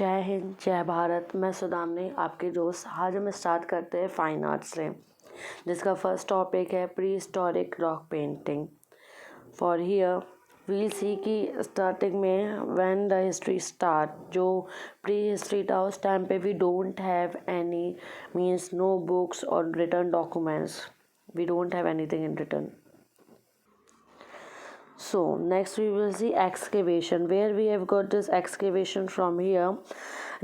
जय हिंद, जय भारत। मैं सुदामनी, आपके दोस्त। आज हम स्टार्ट करते हैं फाइन आर्ट्स से, जिसका फर्स्ट टॉपिक है prehistoric rock painting. For here we'll see कि स्टार्टिंग में व्हेन द हिस्ट्री स्टार्ट, जो प्री हिस्ट्री था उस टाइम पे we don't have any means no books or written documents, we don't have anything in written. So next we will see excavation, where we have got this excavation from here,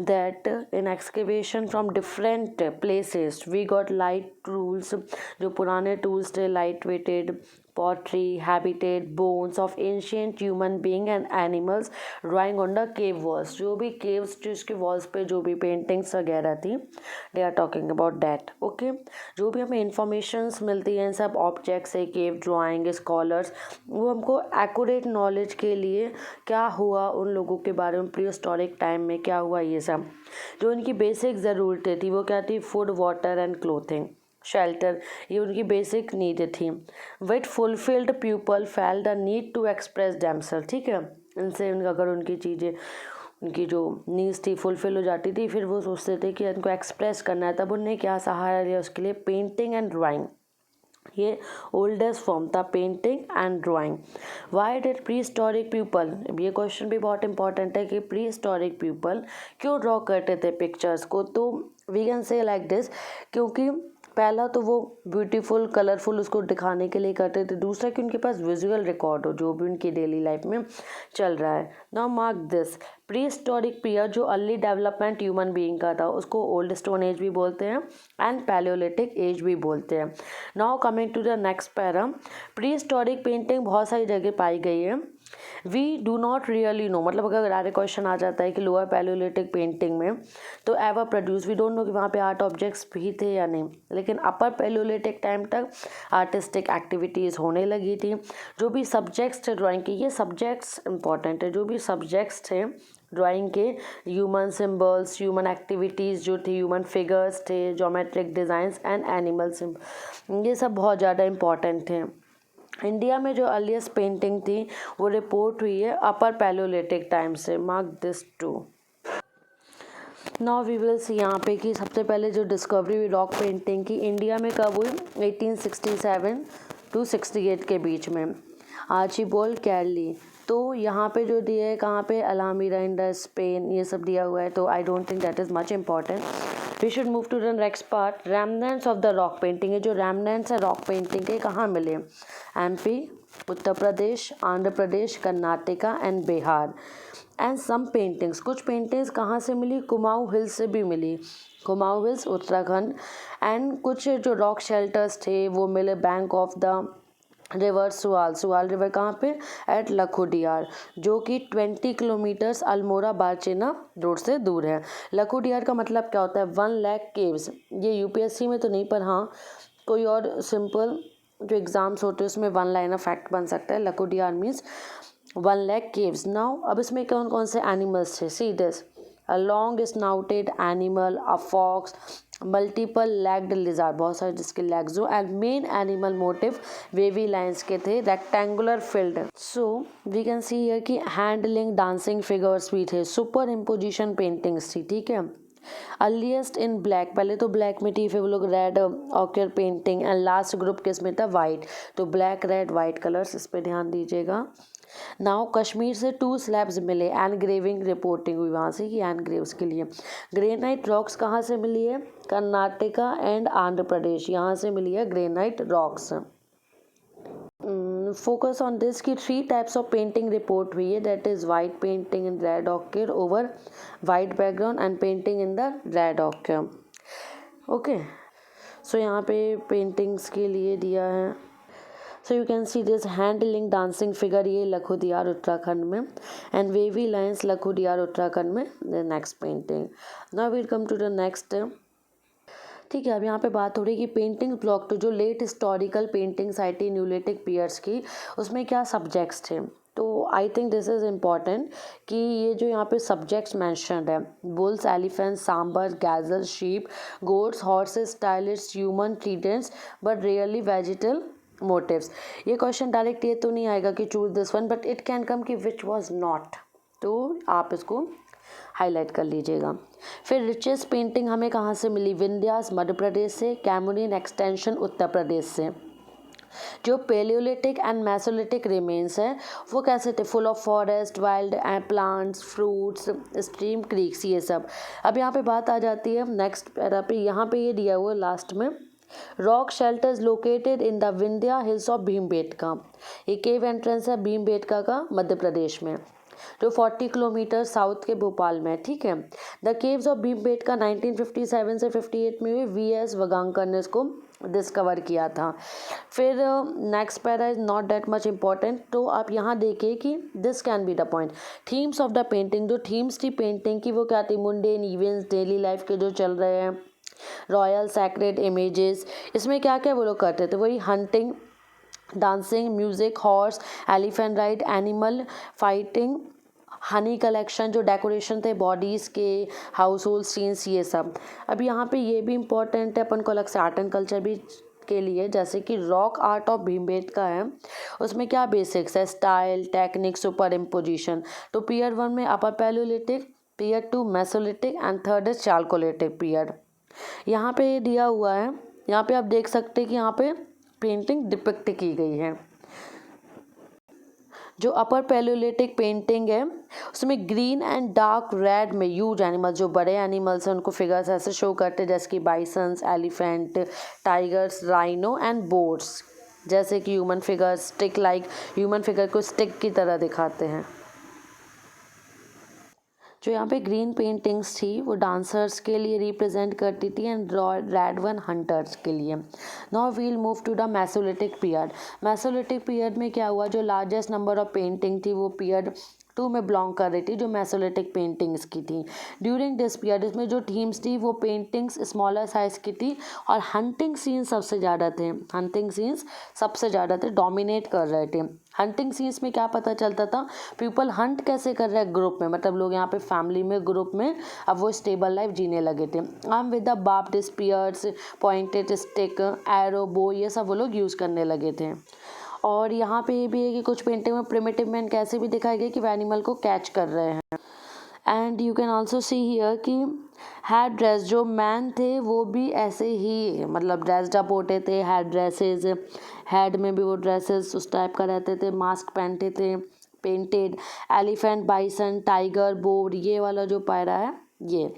that in excavation from different places we got light tools, जो पुराने tools थे, light weighted pottery, habitat, bones of ancient human being and animals drawing on the cave walls. जो भी caves जिसके walls पे जो भी paintings वगैरह थी, they are talking about that. Okay, जो भी हमें informations मिलती हैं सब objects से, cave drawing, scholars, वो हमको accurate knowledge के लिए क्या हुआ उन लोगों के बारे में, prehistoric time में क्या हुआ, ये सब जो उनकी basic ज़रूरतें थी वो क्या थी, food, water and clothing, shelter, ये उनकी बेसिक नीड थी. With fulfilled people felt the need to express themself. ठीक है, इनसे अगर उनकी चीज़ें, उनकी जो नीड्स थी फुलफिल हो जाती थी, फिर वो सोचते थे कि उनको एक्सप्रेस करना है, तब उनने क्या सहारा लिया उसके लिए, पेंटिंग एंड ड्राइंग. ये ओल्डेस्ट फॉर्म था, painting and drawing. Why did prehistoric people, ये क्वेश्चन भी बहुत इंपॉर्टेंट है कि प्री हिस्टोरिक पीपल क्यों ड्रॉ करते थे पिक्चर्स को. तो we can say like this, क्योंकि पहला तो वो ब्यूटीफुल कलरफुल उसको दिखाने के लिए करते थे, दूसरा कि उनके पास विजुअल रिकॉर्ड हो जो भी उनकी डेली लाइफ में चल रहा है. Now mark this, pre historic period जो अर्ली डेवलपमेंट ह्यूमन बीइंग का था उसको ओल्ड स्टोन एज भी बोलते हैं एंड पैलियोलिथिक एज भी बोलते हैं. Now coming to the next para, prehistoric painting बहुत सारी जगह पाई गई है. We do not really know, मतलब अगर डायरेक्ट क्वेश्चन आ जाता है कि लोअर पैलियोलिथिक पेंटिंग में तो ever produce, we don't know कि वहाँ पे आर्ट ऑब्जेक्ट्स भी थे या नहीं, लेकिन अपर पैलियोलिथिक टाइम तक आर्टिस्टिक एक्टिविटीज़ होने लगी थी. जो भी सब्जेक्ट्स थे ड्राइंग के, ये सब्जेक्ट्स इंपॉर्टेंट है, जो भी सब्जेक्ट्स थे ड्राइंग के, ह्यूमन सिम्बल्स, ह्यूमन एक्टिविटीज़ जो थी, ह्यूमन फिगर्स थे, geometric designs and animal symbol, ये सब बहुत ज़्यादा इंपॉर्टेंट थे. इंडिया में जो अर्लीस्ट पेंटिंग थी वो रिपोर्ट हुई है अपर पैलियोलिथिक टाइम से. Mark this too. Now we will see यहाँ पे कि सबसे पहले जो डिस्कवरी हुई रॉक पेंटिंग की इंडिया में कब हुई, 1867 to 68 के बीच में. आर्चिबाल्ड कैरली, तो यहाँ पे जो दिया है कहाँ पे, अलामीरा इन द स्पेन, ये सब दिया हुआ है, तो I don't think that is much important. We should move to the next part, remnants of the rock painting. ये जो रेमनेंट्स है रॉक पेंटिंग के कहाँ मिले, MP, Uttar Pradesh, Andhra Pradesh, Karnataka and Bihar. And some paintings, कुछ पेंटिंग्स कहाँ से मिली, कुमाऊँ हिल्स से भी मिली, कुमाऊँ हिल्स उत्तराखंड. एंड कुछ जो रॉक शेल्टर्स थे वो मिले बैंक ऑफ द रिवर सुआल, सुआल रिवर कहाँ पे, एट लखोडियार, जो कि 20 किलोमीटर्स अल्मोड़ा बारचेना रोड से दूर है. लखोडियार का मतलब क्या होता है, 1 लाख केव्स. ये यूपीएससी में तो नहीं, पर हाँ कोई और सिंपल जो एग्ज़ाम्स होते हैं उसमें 1 लाइन ऑफ फैक्ट बन सकता है. Lakhudiyar means 1 lakh caves. Now अब इसमें कौन कौन से एनिमल्स थे, see this, a long snouted animal, a fox, multiple legged lizard, बहुत सारे जिसके लेग्स हो, and main animal motif wavy lines के थे, rectangular field. So we can see here कि हैंडलिंग डांसिंग फिगर्स भी थे, सुपर इम्पोजिशन पेंटिंग्स थी. ठीक है, अर्लीस्ट इन ब्लैक, पहले तो ब्लैक में थी, फिर वो लोग red ochre painting, and last group किस में था, वाइट. तो ब्लैक रेड वाइट कलर्स, इस पर ध्यान दीजिएगा. नाउ कश्मीर से 2 स्लैब्स मिले, एनग्रेविंग रिपोर्टिंग हुई वहाँ से कि एनग्रेव्स के लिए. ग्रेनाइट रॉक्स कहाँ से मिली है, कर्नाटका एंड आंध्र प्रदेश, यहाँ से मिली है granite rocks. Focus on this की 3 टाइप्स ऑफ पेंटिंग रिपोर्ट हुई है, that is white painting in red ochre over white background and painting in the red ochre. Okay, so यहाँ पे पेंटिंग्स के लिए दिया है. So you can see this handling dancing figure, ये लखोदियार उत्तराखंड में, and wavy lines Lakhudiyar Uttarakhand में. The next painting, now we'll come to the next. ठीक है, अब यहाँ पे बात हो रही है कि पेंटिंग ब्लॉक, तो जो लेट हिस्टोरिकल पेंटिंग्स आई थी न्यूलिथिक पीरियड्स की, उसमें क्या सब्जेक्ट्स थे. तो I think this is important कि ये जो यहाँ पे सब्जेक्ट्स मैंशनड है, bulls, elephants, sambar, gazelle, sheep, goats, horses, stylist, human, tridents, but really vegetal motives. ये क्वेश्चन डायरेक्ट ये तो नहीं आएगा कि choose this one, but it can come कि विच वॉज नॉट, तो आप इसको हाईलाइट कर लीजिएगा। फिर रिचेस्ट पेंटिंग हमें कहाँ से मिली, विंध्यास मध्य प्रदेश से, कैमुरिन एक्सटेंशन उत्तर प्रदेश से। जो पेलियोलिटिक एंड मेसोलिटिक रिमेन्स है वो कैसे थे, full of forest, wild plants, fruits, stream, creeks, ये सब। अब यहाँ पे बात आ जाती है नेक्स्ट पैरा पे, यहाँ पे ये दिया हुआ है लास्ट में, rock shelters located in the Vindhya hills of Bhimbetka. ये केव एंट्रेंस है भीमबेटका का मध्य प्रदेश में, जो 40 किलोमीटर साउथ के भोपाल में है, ठीक है। द केव्स ऑफ भीमबेटका 1957 से 58 में हुई, वी.एस. वगांकर ने इसको डिस्कवर किया था। फिर next para is not that much important, तो आप यहाँ देखिए कि this can be the point. Themes of the painting, जो थीम्स थी पेंटिंग की वो क्या थी, मुंडेन इवेंट्स, डेली लाइफ के जो चल रहे हैं, रॉयल सैक्रेड इमेजेस। इसमें क्या क्या वो लोग करते थे, वही hunting, dancing, music, horse, elephant ride, animal fighting, Honey collection, जो डेकोरेशन थे बॉडीज़ के, हाउस होल्ड सीन्स, ये सब। अब यहाँ पे ये भी इम्पॉर्टेंट है अपन को अलग से आर्ट एंड कल्चर भी के लिए, जैसे कि रॉक आर्ट ऑफ भीमबेटका है, उसमें क्या बेसिक्स है, स्टाइल, टेक्निक, सुपर इम्पोजिशन। तो पीरियड 1 में upper palaeolithic, period 2 mesolithic and third is chalcolithic period. यहाँ पे ये दिया हुआ है, यहाँ पे आप देख सकते हैं कि यहाँ पे पेंटिंग डिपिक्ट की गई है। जो अपर पैलियोलिटिक पेंटिंग है उसमें ग्रीन एंड डार्क रेड में ह्यूज एनिमल्स, जो बड़े एनिमल्स हैं उनको फिगर्स ऐसे शो करते हैं, जैसे कि bisons, elephant, tigers, rhino and boars, जैसे कि human figure stick, like human figure को स्टिक की तरह दिखाते हैं। जो यहाँ पे ग्रीन पेंटिंग्स थी वो डांसर्स के लिए रिप्रेजेंट करती थी एंड रेड वन हंटर्स के लिए। Now we'll move to the mesolithic period. Mesolithic period में क्या हुआ, जो लार्जेस्ट नंबर ऑफ पेंटिंग थी वो पीरियड 2 में बिलोंग कर रही थी, जो मेसोलिटिक पेंटिंग्स की थी। ड्यूरिंग दिस पीरियड इसमें जो थीम्स थी वो पेंटिंग्स स्मॉलर साइज की थी और हंटिंग सीन्स सबसे ज़्यादा थे, हंटिंग सीन्स सबसे ज़्यादा थे, डोमिनेट कर रहे थे। हंटिंग सीन्स में क्या पता चलता था, पीपल हंट कैसे कर रहे हैं ग्रुप में, मतलब लोग यहाँ पे फैमिली में, ग्रुप में, अब वो स्टेबल लाइफ जीने लगे थे। Arm with the barbed spears, pointed stick, arrow, bow, ये सब वो लोग यूज़ करने लगे थे। और यहाँ पे ये भी है कि कुछ पेंटिंग में प्रिमिटिव मैन कैसे भी दिखाए गए कि वो एनिमल को कैच कर रहे हैं। And you can also see here कि हेड ड्रेस, जो मैन थे वो भी ऐसे ही मतलब ड्रेस्ड अप होते थे, हेड ड्रेसेस, हेड में भी वो ड्रेसेस उस टाइप का रहते थे, मास्क पहनते थे, painted. Elephant, bison, tiger, bore, ये वाला जो पैरा है ये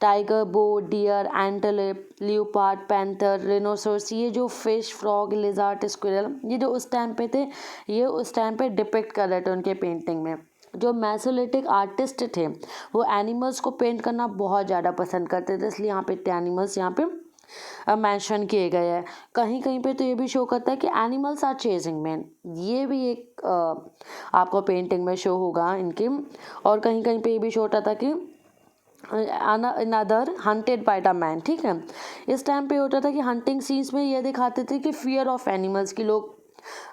टाइगर, बो, डियर, एंटेलोप, लियोपार्ड, पैंथर, रिनोसोरस, ये जो फिश, फ्रॉग, लिजार्ड, स्क्विरल, ये जो उस टाइम पे थे, ये उस टाइम पे डिपिक्ट कर रहे थे उनके पेंटिंग में। जो मेसोलिटिक आर्टिस्ट थे वो एनिमल्स को पेंट करना बहुत ज़्यादा पसंद करते थे, इसलिए यहाँ पे इतने एनिमल्स यहाँ पे मेंशन किए गए हैं। कहीं कहीं पे तो ये भी शो करता है कि एनिमल्स आर चेजिंग मैन, ये भी एक आपको पेंटिंग में शो होगा इनके। और कहीं कहीं पे ये भी शो होता था कि another hunted by the man, ठीक है। इस टाइम पे होता था कि हंटिंग सीन्स में ये दिखाते थे कि फियर ऑफ एनिमल्स, की लोग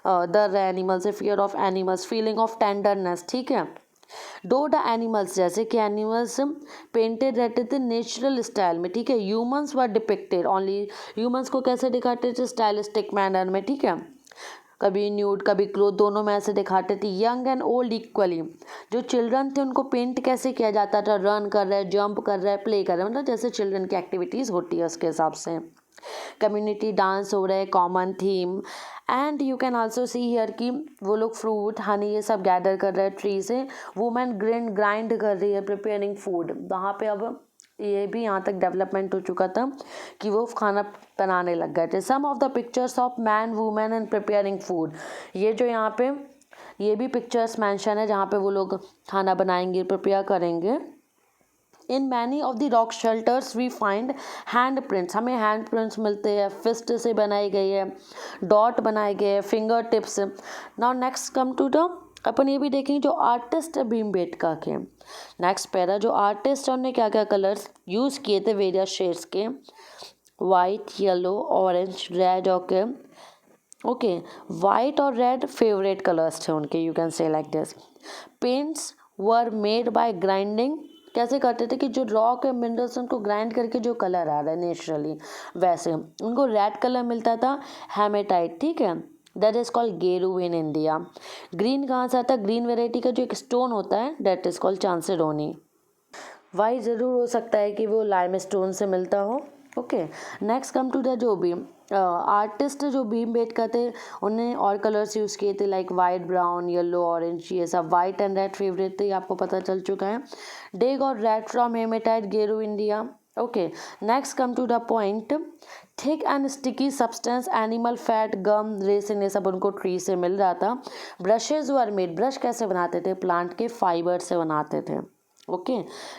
डर रहे एनिमल से, fear of animals, feeling of tenderness, ठीक है। दो द एनिमल्स, जैसे कि एनिमल्स पेंटेड रहते थे नेचुरल स्टाइल में, ठीक है। ह्यूमंस वर डिपिक्टेड ओनली, ह्यूमंस को कैसे दिखाते थे, स्टाइलिस्टिक मैनर में, ठीक है। कभी न्यूड कभी क्लोथ, दोनों में ऐसे दिखाते थे। यंग एंड ओल्ड इक्वली, जो चिल्ड्रन थे उनको पेंट कैसे किया जाता था, रन कर रहे, जंप कर रहे, प्ले कर रहे, मतलब जैसे चिल्ड्रन की एक्टिविटीज़ होती है उसके हिसाब से। कम्युनिटी डांस हो रहे, common theme. And you can also see here कि वो लोग फ्रूट, हनी, ये सब गैदर कर रहे हैं ट्री से। वुमेन ग्राइंड कर रही है, प्रिपेयरिंग फूड। वहाँ पे अब ये भी यहाँ तक डेवलपमेंट हो चुका था कि वो खाना बनाने लग गए थे। Some of the pictures of man, women and preparing food, ये जो यहाँ पे ये भी पिक्चर्स मेंशन है जहाँ पे वो लोग खाना बनाएंगे, प्रिपेयर करेंगे। In many of the rock shelters we find hand prints, हमें हैंड प्रिंट्स मिलते हैं, फिस्ट से बनाई गई है, डॉट बनाए गए हैं, fingertips. Now next come to the, अपन ये भी देखेंगे जो आर्टिस्ट है भीमबेटका के। नेक्स्ट पैरा, जो आर्टिस्ट है उन्होंने क्या क्या कलर्स यूज़ किए थे वेरियस शेड्स के, white, yellow, orange, red, okay. White और रेड फेवरेट कलर्स थे उनके, you can say like this. Paints were made by grinding, कैसे करते थे कि जो रॉक है मिनरल्स उनको ग्राइंड करके जो कलर आ रहा है नेचुरली, वैसे उनको रेड कलर मिलता था, हेमेटाइट, ठीक है। दैट इज़ कॉल्ड गेरू इन इंडिया। ग्रीन कहाँ से आता है, ग्रीन वेराइटी का जो एक स्टोन होता है दैट इज़ कॉल्ड चांसेरोनी। वाई ज़रूर हो सकता है कि वो लाइमस्टोन से मिलता हो। Okay, next come to the जो भी आर्टिस्ट जो भीमबेटका थे उन्हें और कलर्स यूज़ किए थे like white, brown, yellow, orange, ये सब। वाइट एंड रेड फेवरेट थे, आपको पता चल चुका है। They got red from haematite गेरू India. Okay, next come to the point. Thick and sticky substance, animal fat, gum, resin, ये सब उनको ट्री से मिल रहा था। ब्रशेज वर मेड, ब्रश कैसे बनाते थे? प्लांट के फाइबर से बनाते थे। ओके,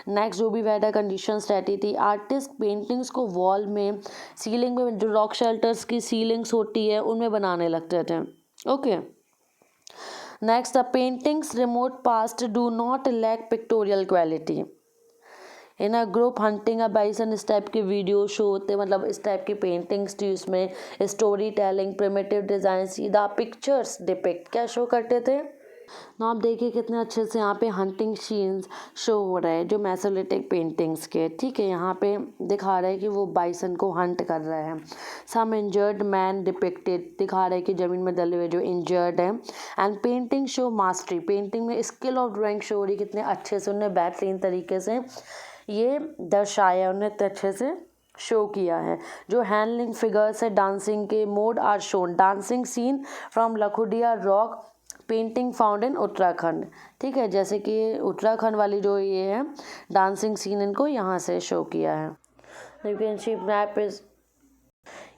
नेक्स्ट जो भी वेदर कंडीशंस रहती थी, आर्टिस्ट पेंटिंग्स को वॉल में, सीलिंग में, जो रॉक शेल्टर्स की सीलिंग्स होती है उनमें बनाने लगते थे। Okay, next the paintings remote past do not lack pictorial quality. In a group hunting a bison, इस टाइप के वीडियो शो होते, मतलब इस टाइप की पेंटिंग्स थी, उसमें स्टोरी टेलिंग, प्रिमिटिव डिज़ाइन, सीधा पिक्चर्स डिपिक्ट क्या शो करते थे। ना आप देखिए कितने अच्छे से यहाँ पे हंटिंग सीन्स शो हो रहा है जो मैसोलिटिक पेंटिंग्स के। ठीक है, यहाँ पे दिखा रहा है कि वो बाइसन को हंट कर रहा है। सम इंजर्ड मैन डिपिक्टेड, दिखा रहा है कि ज़मीन में डले हुए जो इंजर्ड है। And painting show mastery, painting में स्किल ऑफ ड्राइंग शो हो रही, कितने अच्छे से उन्हें बेहतरीन तरीके से ये दर्शाया, उन्हें इतने अच्छे से शो किया है। जो हैंडलिंग फिगर्स है, डांसिंग के mode are shown, dancing scene from Lakhudiyar rock painting found in Uttarakhand. ठीक है, जैसे कि उत्तराखंड वाली जो ये है डांसिंग सीन, इनको यहाँ से शो किया है। You can C map is,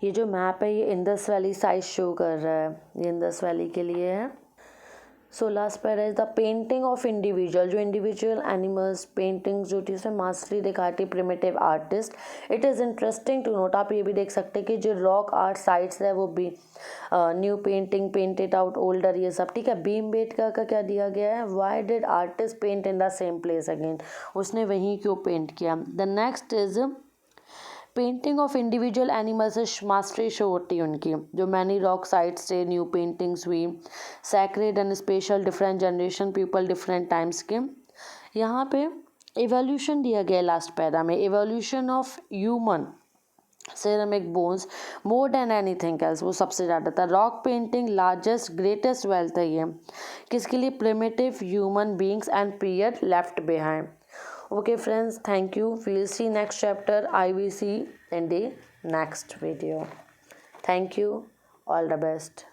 ये जो मैप है ये इंडस वैली साइज शो कर रहा है, ये इंडस वैली के लिए है। So last para is the painting of individual, जो इंडिविजुअल एनिमल्स पेंटिंग्स जो थी उसमें मास्टरी दिखाती primitive artist. It is interesting to note, आप ये भी देख सकते हैं कि जो रॉक आर्ट साइट्स है वो भी new painting, painted out older, ये सब। ठीक है, भीमबेटका का क्या दिया गया है, why did artist paint in the same place again, उसने वहीं क्यों पेंट किया। The next is painting of individual animals से मास्टरी शो होती है उनकी, जो मैनी रॉक साइट्स से न्यू पेंटिंग्स हुई। Sacred and special, different generation people, different times के। यहाँ पे एवोल्यूशन दिया गया है लास्ट पैरा में, evolution of human ceramic bones more than anything else, वो सबसे ज़्यादा था। Rock painting largest greatest wealth है ये, किसके लिए? Primitive human beings and period left behind. Okay friends, thank you. We'll see next chapter. I will see in the next video. Thank you. All the best.